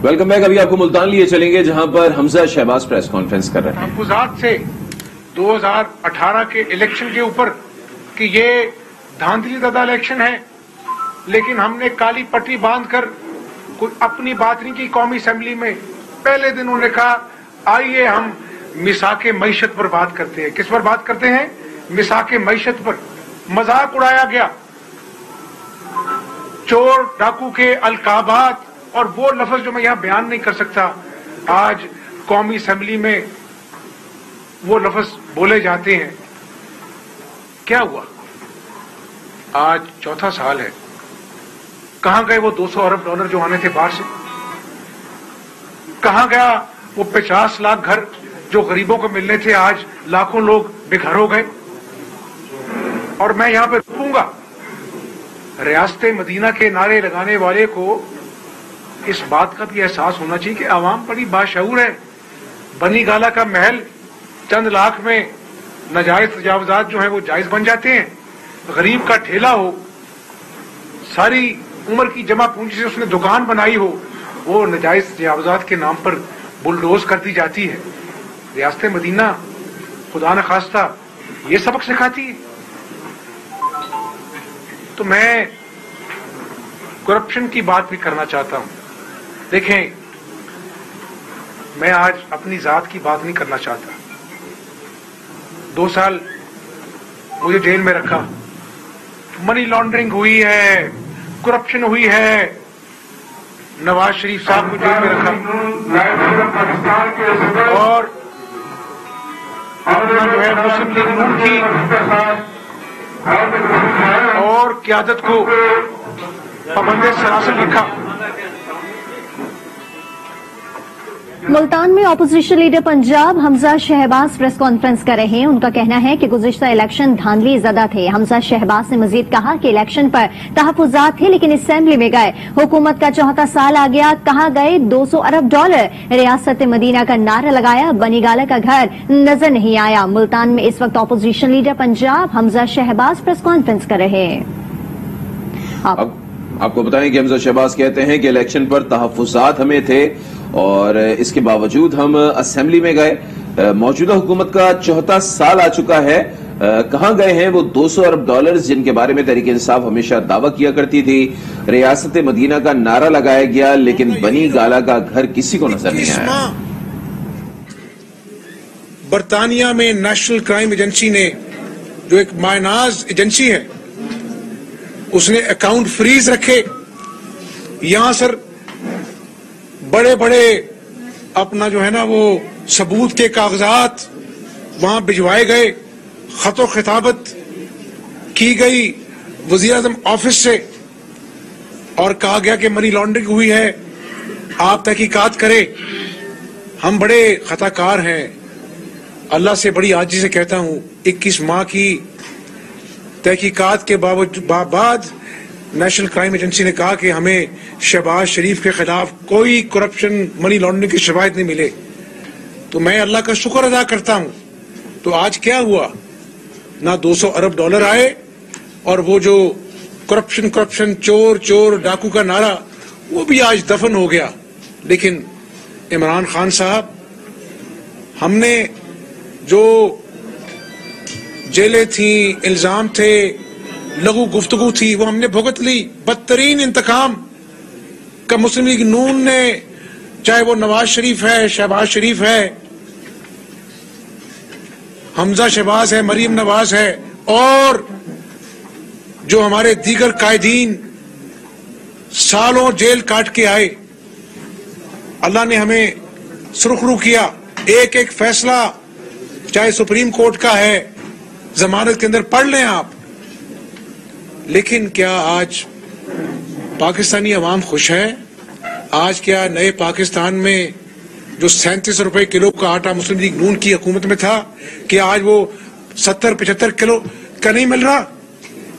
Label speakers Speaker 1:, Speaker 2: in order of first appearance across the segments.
Speaker 1: Welcome back. अभी आपको मुल्तान लिए चलेंगे जहां पर हमजा शहबाज प्रेस कॉन्फ्रेंस कर रहे हैं
Speaker 2: तहफ़्फ़ुज़ात से 2018 के इलेक्शन के ऊपर कि ये धांधली ज़दा इलेक्शन है, लेकिन हमने काली पट्टी बांधकर कोई अपनी बात नहीं की। कौमी असेंबली में पहले दिन उन्होंने कहा आइए हम मिसाके मईशत पर बात करते हैं। किस पर बात करते हैं? मिसाके मईशत पर। मजाक उड़ाया गया, चोर डाकू के अलकाबात और वो लफ्ज जो मैं यहां बयान नहीं कर सकता, आज कौमी असेंबली में वो लफ्ज बोले जाते हैं। क्या हुआ? आज चौथा साल है, कहां गए वो 200 अरब डॉलर जो आने थे बाहर से? कहां गया वो 50 लाख घर जो गरीबों को मिलने थे? आज लाखों लोग बेघर हो गए। और मैं यहां पे रुकूंगा। रियासत मदीना के नारे लगाने वाले को इस बात का भी एहसास होना चाहिए कि आवाम बड़ी बाशऊर है। बनी गाला का महल चंद लाख में नाजायज तजावजात जो है वो जायज बन जाते हैं। गरीब का ठेला हो, सारी उम्र की जमा पूंजी से उसने दुकान बनाई हो, वो नाजायज तजावजात के नाम पर बुलडोज कर दी जाती है। रियासत मदीना खुदा न खास्ता ये सबक सिखाती है। तो मैं करप्शन की बात भी करना चाहता हूं। देखें, मैं आज अपनी जात की बात नहीं करना चाहता। 2 साल मुझे जेल में रखा, मनी लॉन्ड्रिंग हुई है, करप्शन हुई है, नवाज शरीफ साहब को जेल में रखा और अपना जो है मुस्लिम लीग नून की और क़यादत को पाबंदे सरासर रखा।
Speaker 3: मुल्तान में opposition leader Punjab Hamza Shahbaz press conference कर रहे हैं। उनका कहना है कि गुज़िश्ता इलेक्शन धांधली ज़दा थे। हमजा शहबाज ने मजीद कहा कि इलेक्शन पर तहफ़्फ़ुज़ात थे, लेकिन असेंबली में गए। हुकूमत का चौथा साल आ गया, कहाँ गए 200 अरब डॉलर? रियासत मदीना का नारा लगाया, बनी गाला का घर नजर नहीं आया। मुल्तान में इस वक्त opposition leader Punjab Hamza Shahbaz press conference कर रहे हैं।
Speaker 1: आपको बताएं कि हमजा शहबाज कहते हैं कि इलेक्शन पर तहफ़्फ़ुज़ात हमें थे और इसके बावजूद हम असेंबली में गए। मौजूदा हुकूमत का चौथा साल आ चुका है, कहां गए हैं वो 200 अरब डॉलर जिनके बारे में तहरीक इंसाफ हमेशा दावा किया करती थी? रियासत मदीना का नारा लगाया गया, लेकिन बनी गाला का घर किसी को नजर नहीं आया।
Speaker 2: बरतानिया में नेशनल क्राइम एजेंसी ने, जो एक मायनाज एजेंसी है, उसने अकाउंट फ्रीज रखे। यहां सर बड़े बड़े अपना जो है ना वो सबूत के कागजात वहां भिजवाए गए, खतो खिताबत की गई वजीर आज़म ऑफिस से और कहा गया कि मनी लॉन्ड्रिंग हुई है, आप तहकीकात करें। हम बड़े खताकार हैं, अल्लाह से बड़ी आजी से कहता हूं, 21 माह की तहकीकात के बाद नेशनल क्राइम एजेंसी ने कहा कि हमें शहबाज शरीफ के खिलाफ कोई करप्शन मनी लॉन्ड्रिंग की शिकायत नहीं मिले। तो मैं अल्लाह का शुक्र अदा करता हूं। तो आज क्या हुआ? ना 200 अरब डॉलर आए और वो जो करप्शन चोर चोर डाकू का नारा वो भी आज दफन हो गया। लेकिन इमरान खान साहब, हमने जो जेलें थी, इल्जाम थे, लघु गुफ्तगू थी, वो हमने भुगत ली। बदतरीन इंतकाम का मुस्लिम लीग नून ने, चाहे वो नवाज शरीफ है, शहबाज शरीफ है, हमजा शहबाज है, मरीम नवाज है और जो हमारे दीगर कायदीन सालों जेल काट के आए, अल्लाह ने हमें सुरखरू किया। एक एक फैसला चाहे सुप्रीम कोर्ट का है, जमानत के अंदर पढ़ लें आप। लेकिन क्या आज पाकिस्तानी अवाम खुश है? आज क्या नए पाकिस्तान में जो 37 रुपए किलो का आटा मुस्लिम लीग नून की हुकूमत में था, कि आज वो 70-75 किलो का नहीं मिल रहा?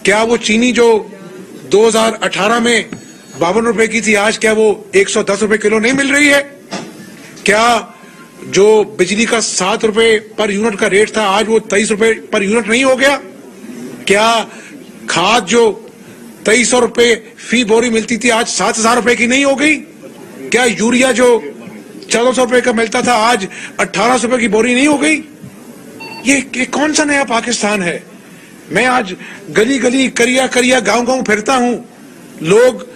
Speaker 2: क्या वो चीनी जो 2018 में 52 रुपए की थी, आज क्या वो 110 रुपए किलो नहीं मिल रही है? क्या जो बिजली का 7 रुपए पर यूनिट का रेट था, आज वो 23 रुपए पर यूनिट नहीं हो गया? क्या खाद जो 2300 रुपए फी बोरी मिलती थी, आज 7000 रुपए की नहीं हो गई? क्या यूरिया जो 1400 रुपए का मिलता था आज 1800 रुपए की बोरी नहीं हो गई? ये कौन सा नया पाकिस्तान है? मैं आज गली गली करिया करिया गांव गांव फिरता हूं, लोग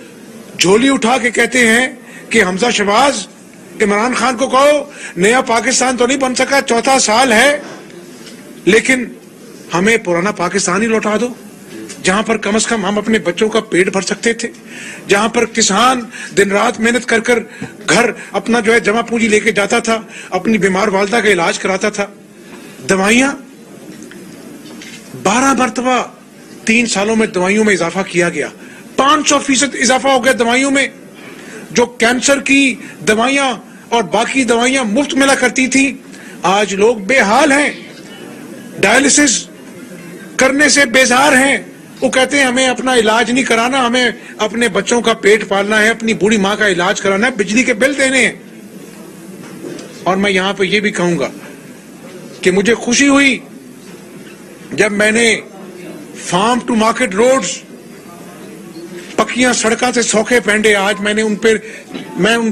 Speaker 2: झोली उठा के कहते हैं कि हमजा शहबाज, इमरान खान को कहो नया पाकिस्तान तो नहीं बन सका, चौथा साल है, लेकिन हमें पुराना पाकिस्तान ही लौटा दो, जहां पर कम से कम हम अपने बच्चों का पेट भर सकते थे, जहां पर किसान दिन रात मेहनत कर कर घर अपना जो है जमा पूंजी लेके जाता था, अपनी बीमार वालदा का इलाज कराता था। दवाइयां 12 मरतबा 3 सालों में दवाइयों में इजाफा किया गया, 500% इजाफा हो गया दवाइयों में। जो कैंसर की दवाइयां और बाकी दवाइयां मुफ्त मिला करती थी, आज लोग बेहाल हैं, डायलिसिस करने से बेजार हैं। वो कहते हैं हमें अपना इलाज नहीं कराना, हमें अपने बच्चों का पेट पालना है, अपनी बूढ़ी मां का इलाज कराना है, बिजली के बिल देने हैं। और मैं यहां पे ये भी कहूंगा कि मुझे खुशी हुई जब मैंने फार्म टू मार्केट रोड्स, पक्कियां सड़कों से सौखे पेंडे, आज मैं उन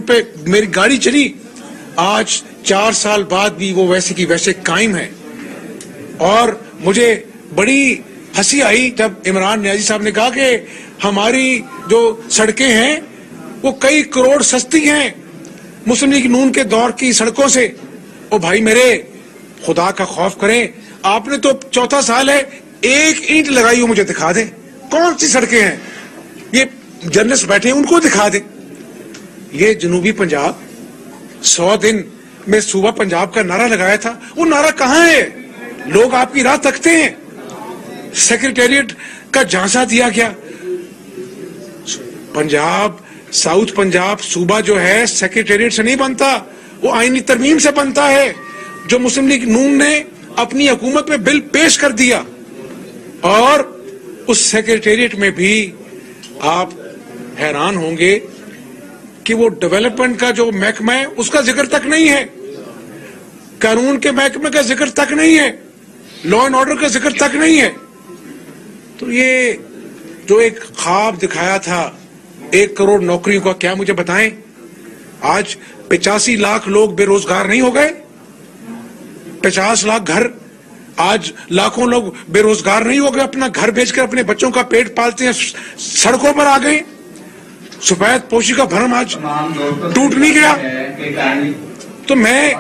Speaker 2: पे मेरी गाड़ी चली, आज 4 साल बाद भी वो वैसे की वैसे कायम है। और मुझे बड़ी हंसी आई जब इमरान नियाजी साहब ने कहा कि हमारी जो सड़कें हैं वो कई करोड़ सस्ती हैं मुस्लिम लीग नून के दौर की सड़कों से। ओ भाई मेरे, खुदा का खौफ करें, आपने तो चौथा साल है, एक ईंट लगाई हो मुझे दिखा दे, कौन सी सड़कें हैं? ये जर्नलिस्ट बैठे हैं उनको दिखा दे। ये जनूबी पंजाब 100 दिन में सूबा पंजाब का नारा लगाया था, वो नारा कहां है? लोग आपकी राह तकते हैं। सेक्रेटेरिएट का झांसा दिया गया। पंजाब, साउथ पंजाब सूबा जो है सेक्रेटेरिएट से नहीं बनता, वो आईनी तरमीम से बनता है, जो मुस्लिम लीग नून ने अपनी हुकूमत में बिल पेश कर दिया। और उस सेक्रेटेरिएट में भी आप हैरान होंगे कि वो डेवलपमेंट का जो महकमा है उसका जिक्र तक नहीं है, कानून के महकमे का जिक्र तक नहीं है, लॉ एंड ऑर्डर का जिक्र तक नहीं है। तो ये जो एक ख्वाब दिखाया था 1 करोड़ नौकरियों का, क्या मुझे बताएं आज 85 लाख लोग बेरोजगार नहीं हो गए? 50 लाख घर, आज लाखों लोग बेरोजगार नहीं हो गए, अपना घर बेचकर अपने बच्चों का पेट पालते हैं, सड़कों पर आ गए। सफेद पोशी का भरम आज टूट नहीं गया। तो मैं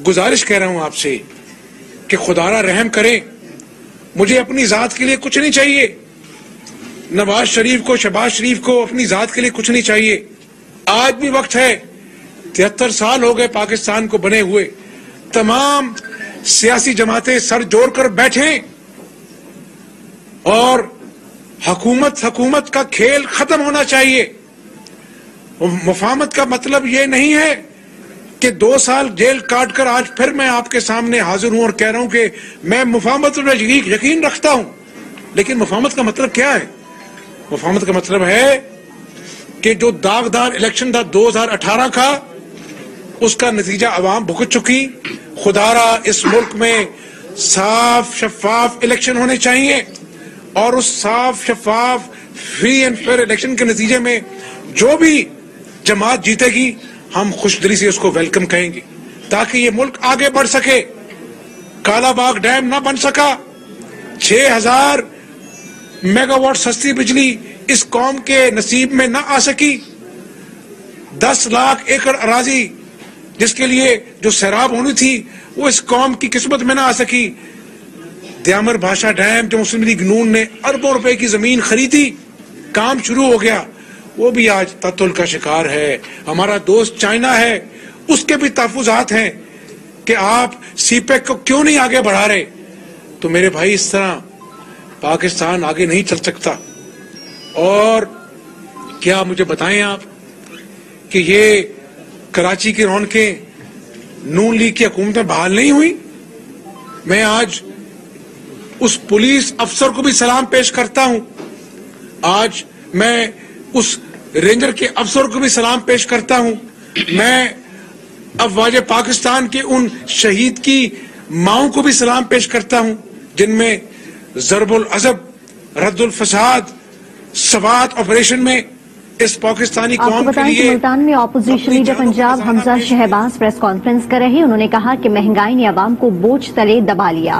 Speaker 2: गुजारिश कह रहा हूं आपसे कि खुदारा रहम करें, मुझे अपनी जात के लिए कुछ नहीं चाहिए, नवाज शरीफ को, शहबाज शरीफ को अपनी जात के लिए कुछ नहीं चाहिए। आज भी वक्त है, 73 साल हो गए पाकिस्तान को बने हुए, तमाम सियासी जमातें सर जोड़कर बैठें और हुकूमत का खेल खत्म होना चाहिए। मुफाहमत का मतलब ये नहीं है कि 2 साल जेल काट कर आज फिर मैं आपके सामने हाजिर हूं और कह रहा हूं कि मैं मुफाहमत में यकीन रखता हूं। लेकिन मुफाहमत का मतलब क्या है? मुफाहमत का मतलब है कि जो दागदार इलेक्शन था 2018 का, उसका नतीजा अवाम भुगत चुकी। खुदारा इस मुल्क में साफ शफाफ इलेक्शन होने चाहिए और उस साफ शफाफ फ्री एंड फेयर इलेक्शन के नतीजे में जो भी जमात जीतेगी हम खुशदिली से उसको वेलकम कहेंगे, ताकि ये मुल्क आगे बढ़ सके। कालाबाग डैम ना बन सका, 6000 मेगावाट सस्ती बिजली इस कौम के नसीब में ना आ सकी, 10 लाख एकड़ अराजी जिसके लिए जो सैराब होनी थी वो इस कौम की किस्मत में ना आ सकी। दयामर भाषा डैम जो मुस्लिम लीग नून ने अरबों रुपए की जमीन खरीदी, काम शुरू हो गया, वो भी आज तत्तुल का शिकार है। हमारा दोस्त चाइना है, उसके भी तहफुजात हैं कि आप सीपेक को क्यों नहीं आगे बढ़ा रहे। तो मेरे भाई, इस तरह पाकिस्तान आगे नहीं चल सकता। और क्या मुझे बताएं आप कि ये कराची की रौनकें नून लीग की हुकूमत में बहाल नहीं हुई? मैं आज उस पुलिस अफसर को भी सलाम पेश करता हूं, आज मैं उस रेंजर के अफसर को भी सलाम पेश करता हूं, मैं अफवाज पाकिस्तान के उन शहीद की माओं को भी सलाम पेश करता हूं जिनमें जरबुल अजब, रद्दुल फसाद, सवात ऑपरेशन में इस पाकिस्तानी
Speaker 3: आपको
Speaker 2: कौम के
Speaker 3: बताएं कि
Speaker 2: लिए
Speaker 3: मुल्तान में opposition leader Punjab Hamza Shahbaz press conference कर रहे हैं। उन्होंने कहा कि महंगाई ने अवाम को बोझ तले दबा लिया।